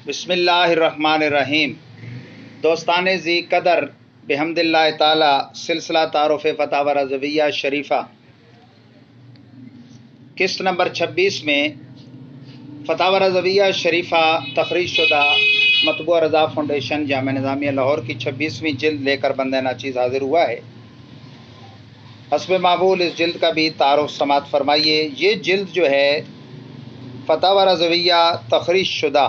بسم اللہ الرحمن الرحیم۔ دوستان ذی قدر بحمداللہ تعالی سلسلہ تعارف فتاوی رضویہ شریفہ قسط نمبر 26 میں فتاوی رضویہ شریفہ تخریج شدہ مطبوع رضا فاؤنڈیشن جامعہ نظامیہ لاہور کی 26ویں جلد لے کر بندہ ناچیز حاضر ہوا ہے۔ حسب معمول اس جلد کا بھی تعارف سماعت فرمائیے۔ یہ جلد جو ہے فتاوی رضویہ تخریج شدہ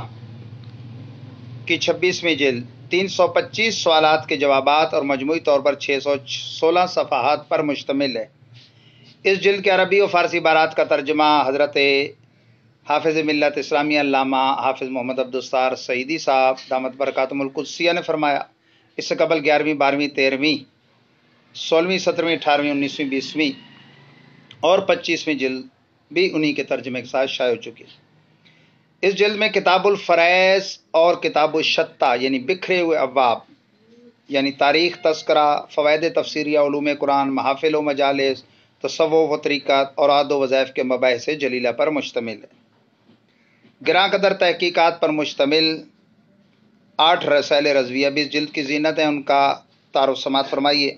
کی 26ویں جلد 325 سوالات کے جوابات اور مجموعی طور پر 616 صفحات پر مشتمل ہے۔ اس جلد کے عربی و فارسی عبارات کا ترجمہ حضرت حافظ ملت اسلامیہ علامہ حافظ محمد عبدالستار سعیدی صاحب دامت برکاتہم القدسیہ نے فرمایا۔ اس سے قبل 11ویں 12ویں 13ویں 16ویں 17ویں 18ویں 19ویں 20ویں اور 25ویں جلد بھی انہی کے ترجمے کے ساتھ شائع ہو چکی ہے۔ اس جلد میں کتاب الفرائض اور کتاب الشتہ یعنی بکھرے ہوئے ابواب یعنی تاریخ، تذکرہ، فوائد تفسیریہ، علوم قرآن، محافل و مجالس، تصوف و طریقات اور عاد و وظائف کے مباحث جلیلہ پر مشتمل ہے۔ گراں قدر تحقیقات پر مشتمل 8 رسائل رضویہ بھی اس جلد کی زینت ہیں، ان کا تعارف سماعت فرمائیے۔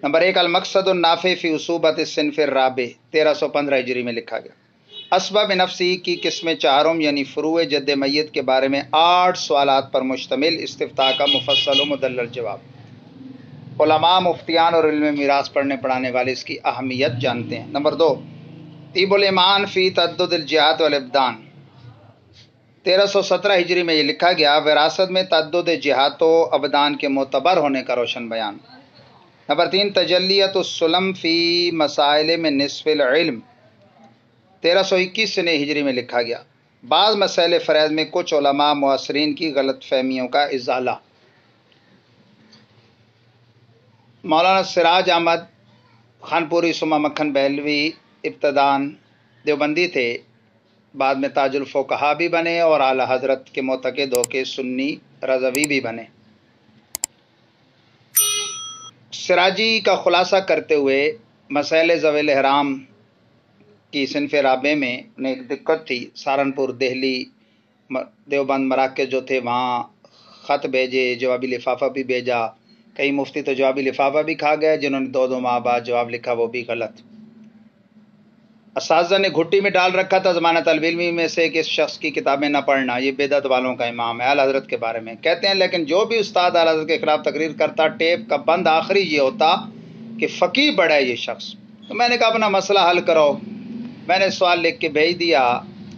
نمبر 1 المقصد النافع فی اصوبۃ الصنف الرابع 1315 ہجری میں لکھا گیا۔ اسباب نفسی کی قسم چہارم یعنی فروع جد میت کے بارے میں 8 سوالات پر مشتمل استفتاء کا مفصل و مدلل جواب۔ علماء، مفتیان اور علم میراث پڑھنے پڑھانے والے اس کی اہمیت جانتے ہیں۔ نمبر 2 طیب الایمان فی تعدد الجہات والابدان 1317 ہجری میں یہ لکھا گیا۔ وراثت میں تعدد جہات و ابدان کے معتبر ہونے کا روشن بیان۔ نمبر 3 تجلیت السلم فی مسائل میں نصف العلم 1321 ہجری میں لکھا گیا۔ بعض مسائل فرائض میں کچھ علماء معاصرین کی غلط فہمیوں کا ازالہ۔ مولانا سراج احمد خانپوری ثم مکھن بہلوی ابتداً دیوبندی تھے، بعد میں تاج الفقہا بھی بنے اور اعلی حضرت کے معتقد ہو کے سنی رضوی بھی بنے۔ سراجی کا خلاصہ کرتے ہوئے مسائل ذوی الاحرام کی صنف رابع میں ایک دقت تھی۔ سہارنپور، دہلی، دیوبند مراکز جو تھے وہاں خط بھیجے، جوابی لفافہ بھی بھیجا۔ کئی مفتی تو جوابی لفافہ بھی کھا گئے، جنہوں نے 2 ماہ بعد جواب لکھا وہ بھی غلط۔ اساتذہ نے گھٹی میں ڈال رکھا تھا زمانہ طالب علمی میں سے کہ اس شخص کی کتابیں نہ پڑھنا، یہ بدعت والوں کا امام ہے۔ اعلی حضرت کے بارے میں کہتے ہیں، لیکن جو بھی استاد اعلی حضرت کے خلاف تقریر کرتا ٹیپ کا بند آخری یہ ہوتا کہ فقیہ بڑا ہے یہ شخص۔ تو میں نے کہا اپنا مسئلہ حل کرو۔ میں نے سوال لکھ کے بھیج دیا،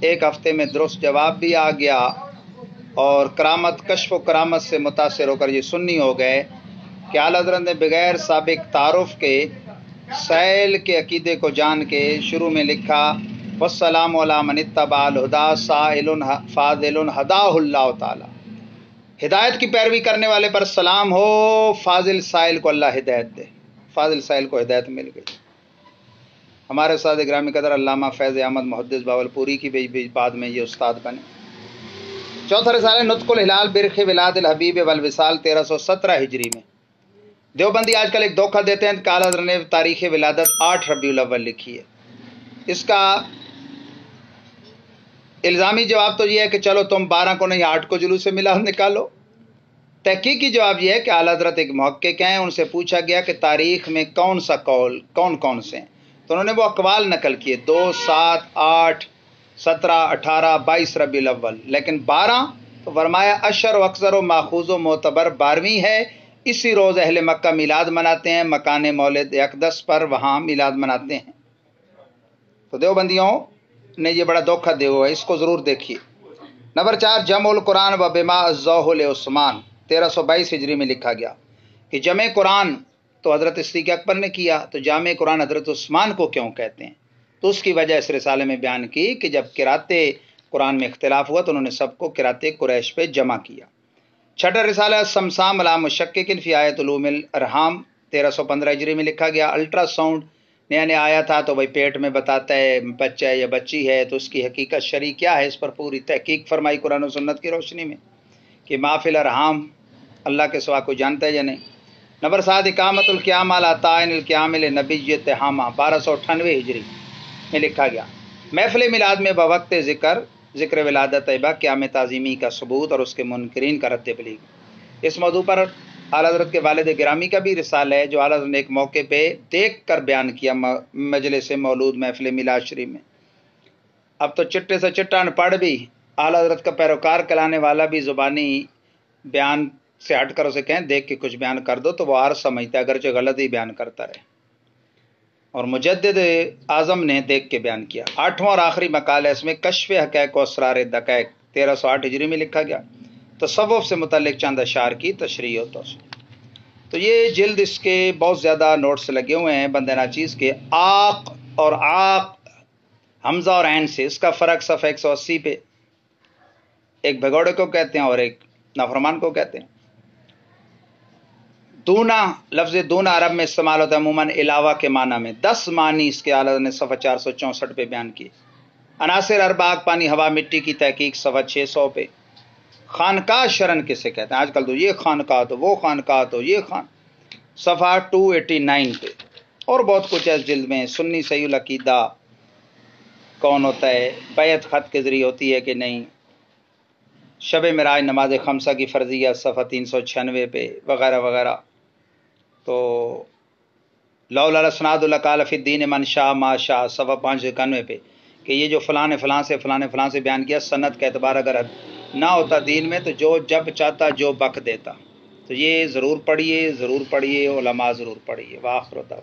1 ہفتے میں درست جواب بھی آ گیا اور کرامت، کشف و کرامت سے متاثر ہو کر یہ سنی ہو گئے کہ اعلی حضرت نے بغیر سابق تعارف کے سائل کے عقیدے کو جان کے شروع میں لکھا والسلام علی من اتبع الہدی سائل فاضل ہداہ اللہ تعالی۔ ہدایت کی پیروی کرنے والے پر سلام ہو، فاضل سائل کو اللہ ہدایت دے۔ فاضل سائل کو ہدایت مل گئی۔ ہمارے استاد گرامی قدر علامہ فیض احمد محدث باولپوری کی بھی بعد میں یہ استاد بنے۔ 4 رسالہ نطق الہلال برخ ولاد الحبیب والوصال 1317 ہجری میں۔ دیوبندی آج کل ایک دھوکہ دیتے ہیں کہ اعلیٰ حضرت نے تاریخ ولادت 8 ربیع الاول لکھی ہے۔ اس کا الزامی جواب تو یہ ہے کہ چلو تم 12 کو نہیں 8 کو جلوس سے میلاد نکالو۔ تحقیقی جواب یہ ہے کہ اعلیٰ حضرت ایک محقق ہیں، ان سے پوچھا گیا کہ تاریخ میں کون سا قول کون سے ہیں، تو انہوں نے وہ اقوال نقل کیے 2، 7، 8، 17، 18، 22 ربیع الاول، لیکن 12 تو فرمایا اشر و اکثر و ماخوذ و معتبر 12ویں ہے۔ اسی روز اہل مکہ میلاد مناتے ہیں، مکان مولد اقدس پر وہاں میلاد مناتے ہیں۔ تو دیوبندیوں نے یہ بڑا دھوکہ دیا ہوا ہے، اس کو ضرور دیکھیے۔ نمبر 4 جمع القرآن و بما الزوہ لعثمان 1322 ہجری میں لکھا گیا کہ جمع قرآن تو حضرت صدیق اکبر نے کیا، تو جامع قرآن حضرت عثمان کو کیوں کہتے ہیں؟ تو اس کی وجہ اس رسالے میں بیان کی کہ جب قرأت قرآن میں اختلاف ہوا تو انہوں نے سب کو قرأت قریش پہ جمع کیا۔ 6 رسالہ سمسام علی مشکک فی آیت علوم الارحام 1315 ہجری میں لکھا گیا۔ الٹرا ساؤنڈ نیا آیا تھا تو بھائی پیٹ میں بتاتا ہے بچہ ہے یا بچی ہے، تو اس کی حقیقت شرعی کیا ہے، اس پر پوری تحقیق فرمائی قرآن و سنت کی روشنی میں کہ ما فی الارحام اللہ کے سوا کوئی جانتا ہے یا نہیں۔ نمبر 7 اقامت القیام علی تعین القیام لنبی تہامہ 1298 ہجری میں لکھا گیا۔ محفل میلاد میں بوقت ذکر ذکر ولادت طیبہ قیام تعظیمی کا ثبوت اور اس کے منکرین کا رد بلیغ۔ اس موضوع پر اعلیٰ حضرت کے والد گرامی کا بھی رسالہ ہے جو اعلیٰ حضرت نے ایک موقع پہ دیکھ کر بیان کیا مجلس مولود محفل میلاد شریف میں۔ اب تو چٹے سے چٹا ان پڑھ بھی اعلیٰ حضرت کا پیروکار کہلانے والا بھی زبانی بیان سے ہٹ کر اسے کہیں دیکھ کے کچھ بیان کر دو تو وہ عارض سمجھتا ہے، اگرچہ غلط ہی بیان کرتا رہے۔ اور مجدد اعظم نے دیکھ کے بیان کیا۔ 8واں اور آخری مقال ہے اس میں کشف حقائق و اسرار دقائق 1308 ہجری میں لکھا گیا، تصوف سے متعلق چند اشعار کی تشریح و توضیح۔ تو یہ جلد اس کے بہت زیادہ نوٹس لگے ہوئے ہیں بندہ ناچیز کے آق اور عاق حمزہ اور عین سے، اس کا فرق صفحہ 180 پہ ایک بھگوڑے کو کہتے ہیں اور ایک نافرمان کو کہتے ہیں۔ دونا، لفظ دونا عرب میں استعمال ہوتا ہے عموماً علاوہ کے معنی میں۔ 10 معنی اس کے اعلیٰ نے صفحہ 464 پہ بیان کیے۔ عناصر اربع آگ پانی ہوا مٹی کی تحقیق صفحہ 600 پہ۔ خانقاہ شرن کسے کہتے ہیں؟ آج کل تو یہ خانقاہ تو وہ خانقاہ تو یہ خان، صفحہ 289 پہ۔ اور بہت کچھ ہے اس جلد میں۔ سنی صحیح العقیدہ کون ہوتا ہے، بیعت خط کے ذریعے ہوتی ہے کہ نہیں، شب معراج نماز خمسہ کی فرضیت صفحہ 396 پہ، وغیرہ وغیرہ۔ تو لولا الاسناد لقال فی الدین من شاء ما شاء صفحہ 591 پہ، کہ یہ جو فلاں فلاں سے فلاں فلاں سے بیان کیا، سند کا اعتبار اگر نہ ہوتا دین میں تو جو جب چاہتا جو بک دیتا۔ تو یہ ضرور پڑھیے، ضرور پڑھیے، علماء ضرور پڑھیے۔ وآخر دعوانا